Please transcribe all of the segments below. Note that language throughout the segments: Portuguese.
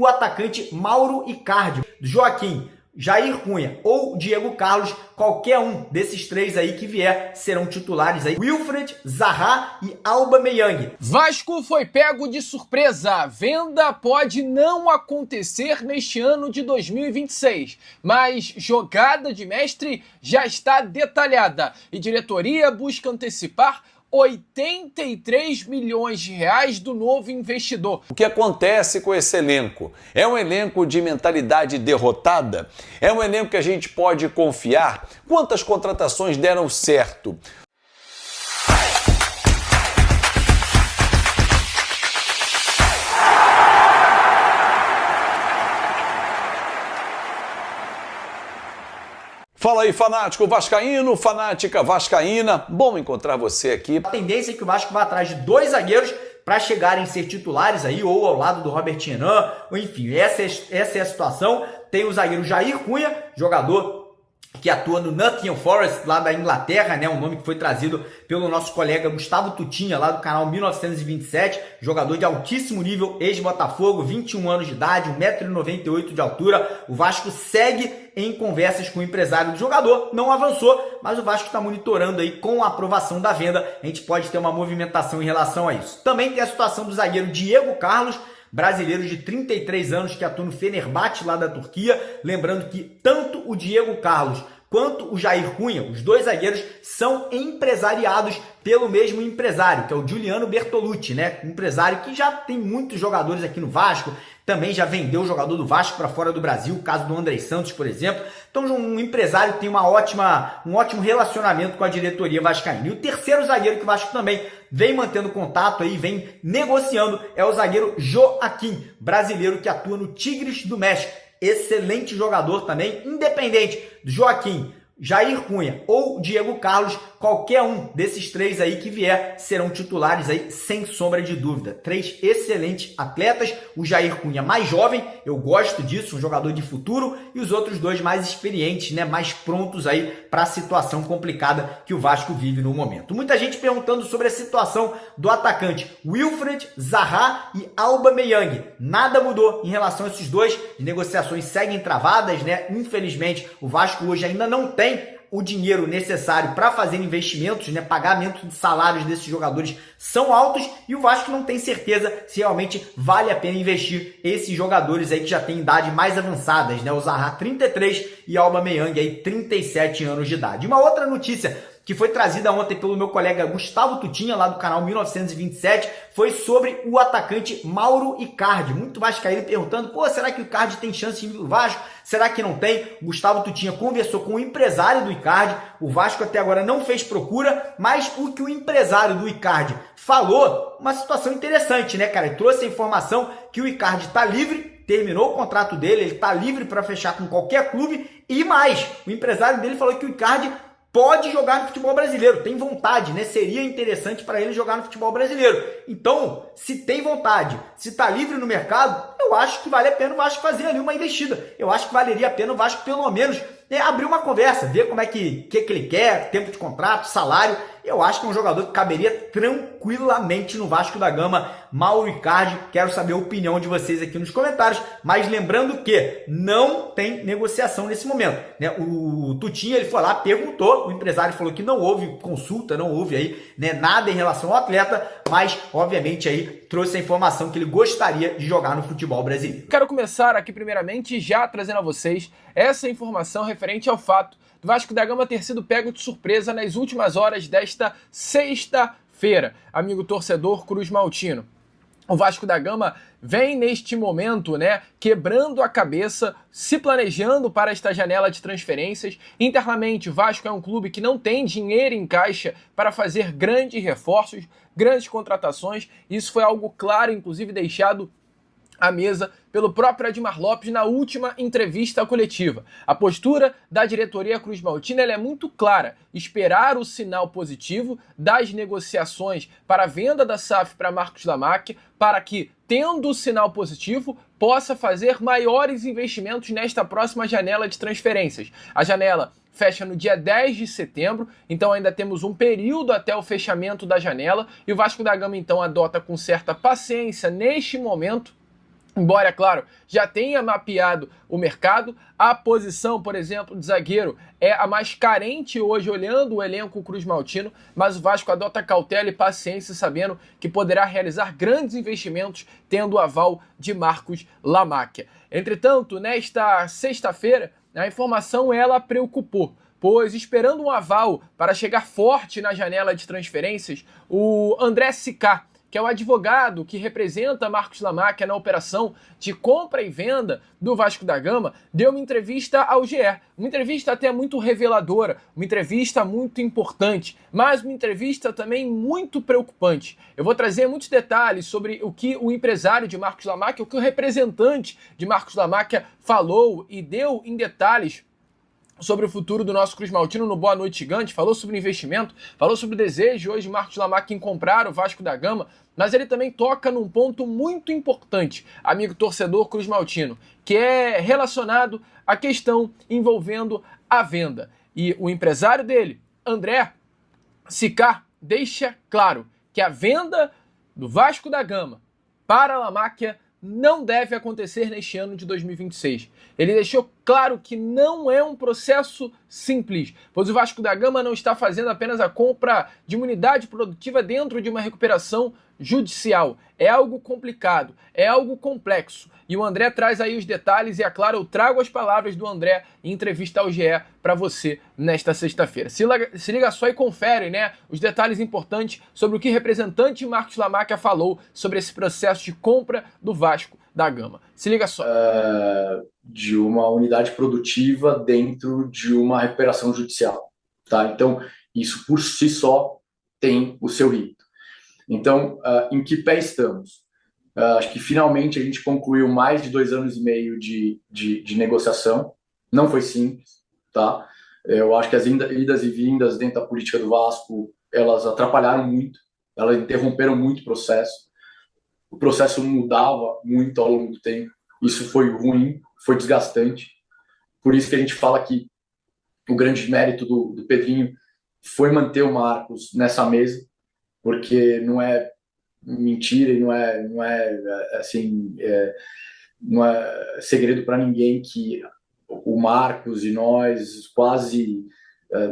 o atacante Mauro Icardi, Joaquim, Jair Cunha ou Diego Carlos, qualquer um desses três aí que vier serão titulares aí. Wilfried Zaha e Aubameyang. Vasco foi pego de surpresa. A venda pode não acontecer neste ano de 2026, mas jogada de mestre já está detalhada e diretoria busca antecipar 83 milhões de reais do novo investidor. O que acontece com esse elenco? É um elenco de mentalidade derrotada? É um elenco que a gente pode confiar? Quantas contratações deram certo? Fala aí, fanático vascaíno, fanática vascaína, bom encontrar você aqui. A tendência é que o Vasco vá atrás de dois zagueiros para chegarem a ser titulares aí, ou ao lado do Robert Renan, ou enfim, essa é a situação. Tem o zagueiro Jair Cunha, jogador que atua no Nottingham Forest, lá da Inglaterra, né? Um nome que foi trazido pelo nosso colega Gustavo Tutinha, lá do canal 1927, jogador de altíssimo nível, ex-Botafogo, 21 anos de idade, 1,98 m de altura. O Vasco segue em conversas com o empresário do jogador, não avançou, mas o Vasco está monitorando aí com a aprovação da venda. A gente pode ter uma movimentação em relação a isso. Também tem a situação do zagueiro Diego Carlos, brasileiro de 33 anos que atua no Fenerbahçe lá da Turquia. Lembrando que tanto o Diego Carlos quanto o Jair Cunha, os dois zagueiros, são empresariados pelo mesmo empresário, que é o Giuliano Bertolucci, né? Um empresário que já tem muitos jogadores aqui no Vasco, também já vendeu o jogador do Vasco para fora do Brasil, o caso do Andrei Santos, por exemplo. Então, um empresário tem um ótimo relacionamento com a diretoria vascaína. E o terceiro zagueiro que o Vasco também vem mantendo contato aí, vem negociando, é o zagueiro Joaquim, brasileiro que atua no Tigres do México. Excelente jogador também, independente do Joaquim, Jair Cunha ou Diego Carlos, qualquer um desses três aí que vier serão titulares aí, sem sombra de dúvida. Três excelentes atletas, o Jair Cunha mais jovem, eu gosto disso, um jogador de futuro, e os outros dois mais experientes, né, mais prontos aí para a situação complicada que o Vasco vive no momento. Muita gente perguntando sobre a situação do atacante Wilfried Zaha e Aubameyang. Nada mudou em relação a esses dois, as negociações seguem travadas, né? Infelizmente, o Vasco hoje ainda não tem o dinheiro necessário para fazer investimentos, né? Pagamento de salários desses jogadores são altos e o Vasco não tem certeza se realmente vale a pena investir esses jogadores aí que já têm idade mais avançadas, né? O Zaha 33 e Aubameyang aí 37 anos de idade. Uma outra notícia que foi trazida ontem pelo meu colega Gustavo Tutinha, lá do canal 1927, foi sobre o atacante Mauro Icardi. Muito vascaíno perguntando, pô, será que o Icardi tem chance de vir pro Vasco? Será que não tem? O Gustavo Tutinha conversou com o empresário do Icardi, o Vasco até agora não fez procura, mas o que o empresário do Icardi falou, uma situação interessante, né, cara? Ele trouxe a informação que o Icardi está livre, terminou o contrato dele, ele está livre para fechar com qualquer clube, e mais, o empresário dele falou que o Icardi pode jogar no futebol brasileiro, tem vontade, né? Seria interessante para ele jogar no futebol brasileiro. Então, se tem vontade, se está livre no mercado, eu acho que vale a pena o Vasco fazer ali uma investida. Eu acho que valeria a pena o Vasco, pelo menos, abrir uma conversa, ver como é que ele quer, tempo de contrato, salário. Eu acho que é um jogador que caberia tranquilamente no Vasco da Gama, Mauro Icardi. Quero saber a opinião de vocês aqui nos comentários, mas lembrando que não tem negociação nesse momento, né? O Tutinha, ele foi lá, perguntou, o empresário falou que não houve consulta, não houve aí, né, nada em relação ao atleta, mas obviamente aí trouxe a informação que ele gostaria de jogar no futebol brasileiro. Quero começar aqui primeiramente já trazendo a vocês essa informação referente ao fato do Vasco da Gama ter sido pego de surpresa nas últimas horas desta sexta-feira. Amigo torcedor Cruz Maltino, o Vasco da Gama vem neste momento, né, quebrando a cabeça, se planejando para esta janela de transferências. Internamente, o Vasco é um clube que não tem dinheiro em caixa para fazer grandes reforços, grandes contratações. Isso foi algo claro, inclusive deixado à mesa pelo próprio Edmar Lopes na última entrevista coletiva. A postura da diretoria Cruz Maltina é muito clara: esperar o sinal positivo das negociações para a venda da SAF para Marcos Lamarque, para que, tendo o sinal positivo, possa fazer maiores investimentos nesta próxima janela de transferências. A janela fecha no dia 10 de setembro, então ainda temos um período até o fechamento da janela, e o Vasco da Gama então adota com certa paciência neste momento Embora, é claro, já tenha mapeado o mercado, a posição, por exemplo, de zagueiro é a mais carente hoje, olhando o elenco cruz-maltino, mas o Vasco adota cautela e paciência, sabendo que poderá realizar grandes investimentos, tendo o aval de Marcos Lamáquia. Entretanto, nesta sexta-feira, a informação ela preocupou, pois esperando um aval para chegar forte na janela de transferências, o André Sicá, que é o advogado que representa Marcos Lamáquia na operação de compra e venda do Vasco da Gama, deu uma entrevista ao GE. Uma entrevista até muito reveladora, uma entrevista muito importante, mas uma entrevista também muito preocupante. Eu vou trazer muitos detalhes sobre o que o empresário de Marcos Lamáquia, o que o representante de Marcos Lamáquia falou e deu em detalhes sobre o futuro do nosso Cruz Maltino no Boa Noite Gigante, falou sobre o investimento, falou sobre o desejo hoje de Marcos Lamáquia em comprar o Vasco da Gama, mas ele também toca num ponto muito importante, amigo torcedor Cruz Maltino, que é relacionado à questão envolvendo a venda. E o empresário dele, André Sicá, deixa claro que a venda do Vasco da Gama para a Lamáquia não deve acontecer neste ano de 2026. Ele deixou claro que não é um processo simples, pois o Vasco da Gama não está fazendo apenas a compra de uma unidade produtiva dentro de uma recuperação judicial. É algo complicado, é algo complexo. E o André traz aí os detalhes e, é claro, eu trago as palavras do André em entrevista ao GE para você nesta sexta-feira. Se liga só e confere, né, os detalhes importantes sobre o que o representante Marcos Lamáquia falou sobre esse processo de compra do Vasco da Gama. Se liga só. De uma unidade produtiva dentro de uma recuperação judicial, tá? Então, isso por si só tem o seu rito. Então, em que pé estamos? Acho que finalmente a gente concluiu mais de 2 anos e meio de negociação. Não foi simples, tá? Eu acho que as idas e vindas dentro da política do Vasco, elas atrapalharam muito, elas interromperam muito o processo. O processo mudava muito ao longo do tempo. Isso foi ruim, foi desgastante. Por isso que a gente fala que o grande mérito do Pedrinho foi manter o Marcos nessa mesa, porque não é mentira e não é segredo para ninguém que o Marcos e nós quase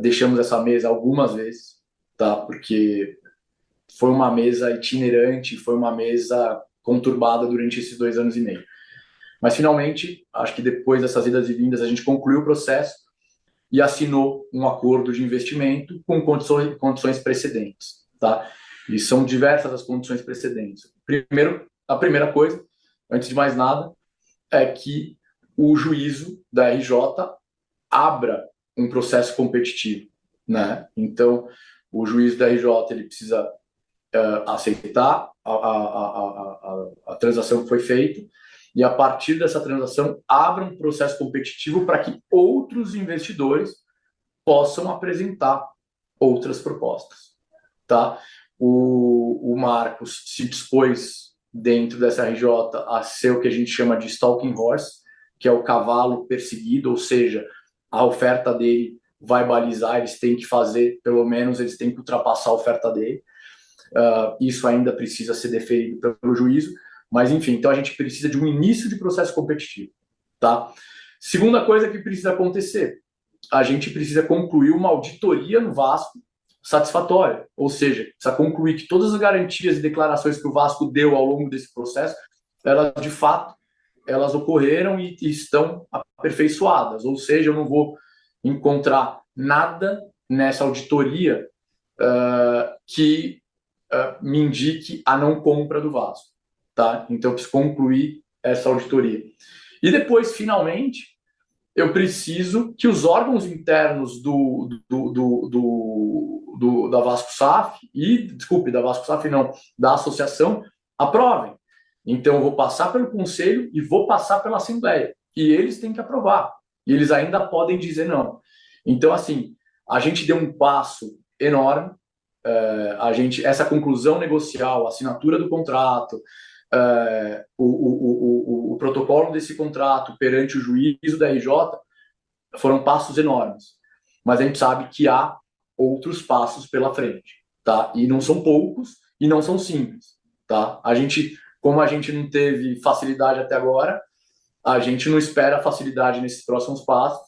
deixamos essa mesa algumas vezes, tá? Porque foi uma mesa itinerante, foi uma mesa conturbada durante esses 2 anos e meio. Mas finalmente, acho que depois dessas idas e vindas, a gente concluiu o processo e assinou um acordo de investimento com condições precedentes, tá? E são diversas as condições precedentes. Primeiro, a primeira coisa, antes de mais nada, é que o juízo da RJ abra um processo competitivo, né? Então, o juízo da RJ ele precisa aceitar a transação que foi feita e, a partir dessa transação, abra um processo competitivo para que outros investidores possam apresentar outras propostas, tá? O Marcos se dispôs, dentro dessa RJ, a ser o que a gente chama de stalking horse, que é o cavalo perseguido, ou seja, a oferta dele vai balizar, eles têm que fazer, pelo menos eles têm que ultrapassar a oferta dele. Isso ainda precisa ser deferido pelo juízo, mas enfim, então a gente precisa de um início de processo competitivo, tá? Segunda coisa que precisa acontecer, a gente precisa concluir uma auditoria no Vasco satisfatória, ou seja, precisa concluir que todas as garantias e declarações que o Vasco deu ao longo desse processo, elas de fato, elas ocorreram e estão aperfeiçoadas, ou seja, eu não vou encontrar nada nessa auditoria que me indique a não compra do Vasco, tá? Então eu preciso concluir essa auditoria. E depois, finalmente, eu preciso que os órgãos internos da Vasco SAF da Vasco SAF não, da associação, aprovem. Então eu vou passar pelo conselho e vou passar pela assembleia. E eles têm que aprovar. E eles ainda podem dizer não. Então, assim, a gente deu um passo enorme. Essa conclusão negocial, a assinatura do contrato, o protocolo desse contrato perante o juízo da RJ foram passos enormes, mas a gente sabe que há outros passos pela frente, tá? E não são poucos e não são simples, tá? A gente como a gente não teve facilidade até agora, a gente não espera facilidade nesses próximos passos,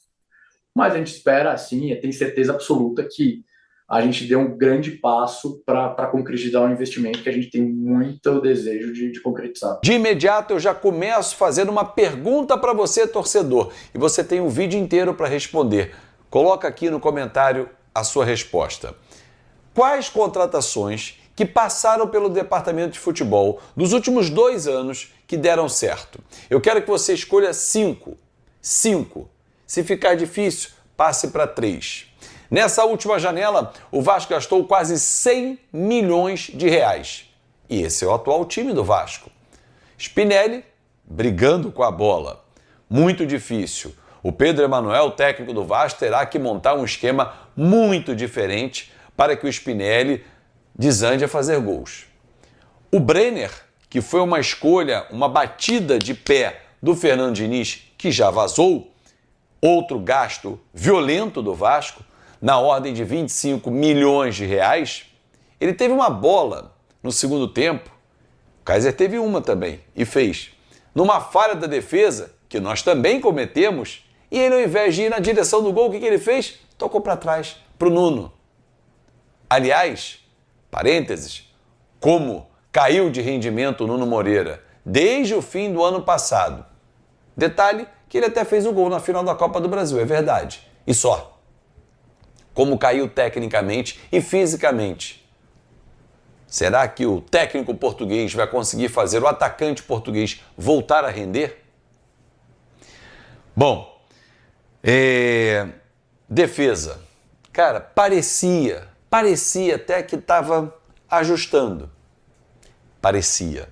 mas a gente espera, assim, tem certeza absoluta que a gente deu um grande passo para concretizar um investimento que a gente tem muito desejo de concretizar. De imediato eu já começo fazendo uma pergunta para você, torcedor, e você tem um vídeo inteiro para responder. Coloca aqui no comentário a sua resposta. Quais contratações que passaram pelo departamento de futebol nos últimos 2 anos que deram certo? Eu quero que você escolha 5. 5. Se ficar difícil, passe para 3. Nessa última janela, o Vasco gastou quase 100 milhões de reais. E esse é o atual time do Vasco. Spinelli brigando com a bola. Muito difícil. O Pedro Emanuel, técnico do Vasco, terá que montar um esquema muito diferente para que o Spinelli desande a fazer gols. O Brenner, que foi uma escolha, uma batida de pé do Fernando Diniz, que já vazou, outro gasto violento do Vasco, na ordem de 25 milhões de reais, ele teve uma bola no segundo tempo, o Kaiser teve uma também e fez, numa falha da defesa, que nós também cometemos, e ele ao invés de ir na direção do gol, o que ele fez? Tocou para trás, para o Nuno. Aliás, parênteses, como caiu de rendimento o Nuno Moreira desde o fim do ano passado. Detalhe que ele até fez o gol na final da Copa do Brasil, é verdade, e só. Como caiu tecnicamente e fisicamente. Será que o técnico português vai conseguir fazer o atacante português voltar a render? Bom, defesa. Cara, parecia até que estava ajustando. Parecia.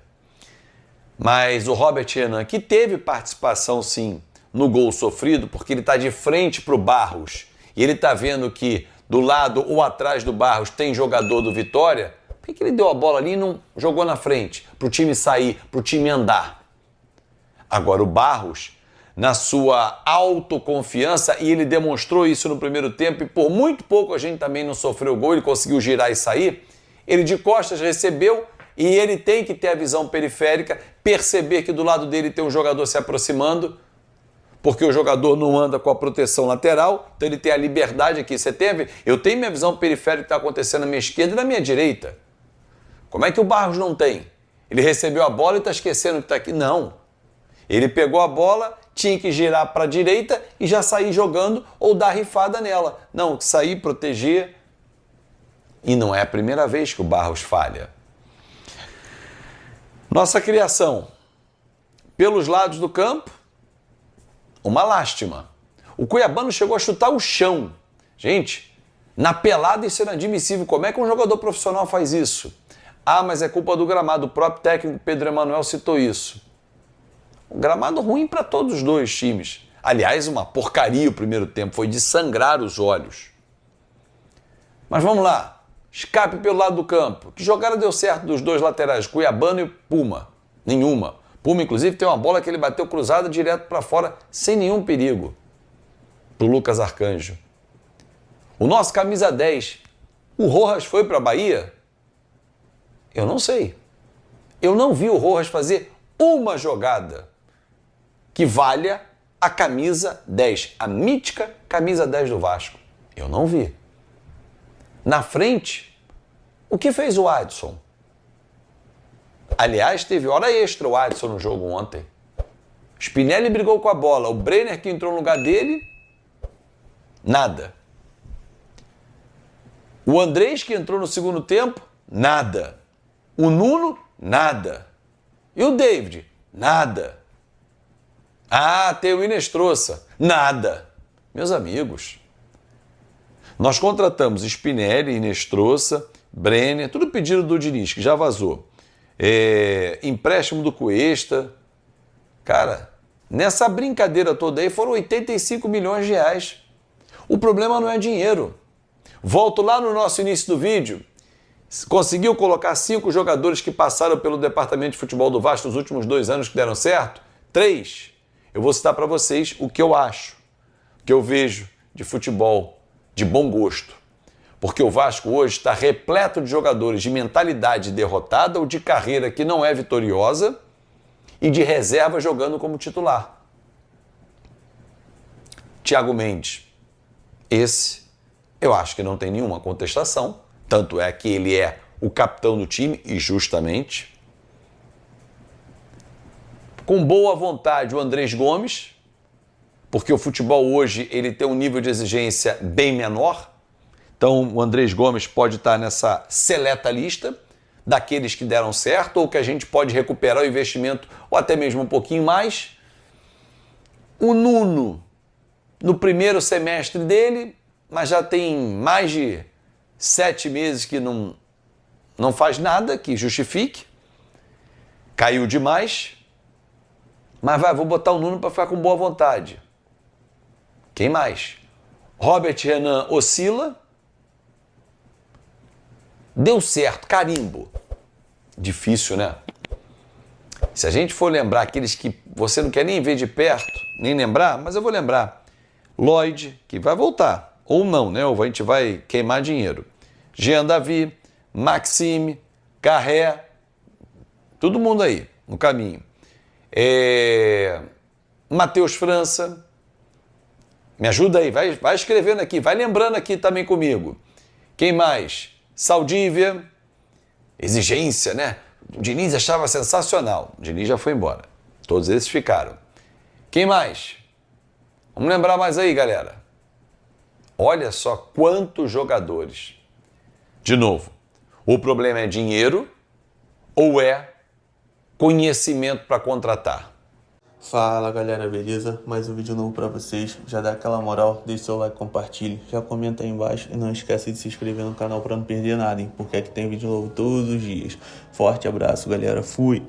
Mas o Robert Renan, que teve participação sim no gol sofrido, porque ele está de frente para o Barros, e ele está vendo que do lado ou atrás do Barros tem jogador do Vitória, por que ele deu a bola ali e não jogou na frente? Para o time sair, para o time andar. Agora o Barros, na sua autoconfiança, e ele demonstrou isso no primeiro tempo, e por muito pouco a gente também não sofreu gol, ele conseguiu girar e sair, ele de costas recebeu, e ele tem que ter a visão periférica, perceber que do lado dele tem um jogador se aproximando, porque o jogador não anda com a proteção lateral, então ele tem a liberdade aqui. Eu tenho minha visão periférica que está acontecendo na minha esquerda e na minha direita. Como é que o Barros não tem? Ele recebeu a bola e está esquecendo que está aqui? Não. Ele pegou a bola, tinha que girar para a direita e já sair jogando ou dar rifada nela. Não, sair, proteger. E não é a primeira vez que o Barros falha. Nossa criação. Pelos lados do campo, uma lástima. O cuiabano chegou a chutar o chão. Gente, na pelada isso é inadmissível. Como é que um jogador profissional faz isso? Ah, mas é culpa do gramado. O próprio técnico Pedro Emanuel citou isso. Um gramado ruim para todos os dois times. Aliás, uma porcaria o primeiro tempo. Foi de sangrar os olhos. Mas vamos lá. Escape pelo lado do campo. Que jogada deu certo dos dois laterais, cuiabano e Puma? Nenhuma. Puma, inclusive, tem uma bola que ele bateu cruzada direto para fora, sem nenhum perigo. Pro Lucas Arcanjo. O nosso camisa 10, o Rojas foi para a Bahia? Eu não sei. Eu não vi o Rojas fazer uma jogada que valha a camisa 10, a mítica camisa 10 do Vasco. Eu não vi. Na frente, o que fez o Adson? Aliás, teve hora extra o Adson no jogo ontem. Spinelli brigou com a bola. O Brenner, que entrou no lugar dele, nada. O Andrés, que entrou no segundo tempo, nada. O Nuno, nada. E o David, nada. Ah, tem o Inestrosa, nada. Meus amigos, nós contratamos Spinelli, Inestrosa, Brenner, tudo pedido do Diniz, que já vazou. Empréstimo do Cuesta. Cara, nessa brincadeira toda aí foram 85 milhões de reais. O problema não é dinheiro. Volto lá no nosso início do vídeo. Conseguiu colocar 5 jogadores que passaram pelo departamento de futebol do Vasco nos últimos 2 anos que deram certo? 3. Eu vou citar para vocês o que eu acho, o que eu vejo de futebol de bom gosto. Porque o Vasco hoje está repleto de jogadores de mentalidade derrotada ou de carreira que não é vitoriosa e de reserva jogando como titular. Thiago Mendes, esse eu acho que não tem nenhuma contestação, tanto é que ele é o capitão do time e justamente. Com boa vontade o Andrés Gomes, porque o futebol hoje ele tem um nível de exigência bem menor. Então o Andrés Gomes pode estar nessa seleta lista daqueles que deram certo ou que a gente pode recuperar o investimento ou até mesmo um pouquinho mais. O Nuno, no primeiro semestre dele, mas já tem mais de 7 meses que não faz nada que justifique. Caiu demais. Mas vou botar o Nuno para ficar com boa vontade. Quem mais? Robert Renan oscila. Deu certo, carimbo. Difícil, né? Se a gente for lembrar aqueles que você não quer nem ver de perto, nem lembrar, mas eu vou lembrar. Lloyd, que vai voltar, ou não, né? Ou a gente vai queimar dinheiro. Jean Davi, Maxime, Carré, todo mundo aí no caminho. Matheus França, me ajuda aí, vai escrevendo aqui, vai lembrando aqui também comigo. Quem mais? Saldívia, exigência, né? O Diniz achava sensacional, o Diniz já foi embora, todos esses ficaram. Quem mais? Vamos lembrar mais aí, galera. Olha só quantos jogadores. De novo, o problema é dinheiro ou é conhecimento para contratar? Fala galera, beleza? Mais um vídeo novo pra vocês. Já dá aquela moral, deixa seu like, compartilhe, já comenta aí embaixo e não esquece de se inscrever no canal pra não perder nada, hein? Porque aqui tem vídeo novo todos os dias. Forte abraço galera, fui!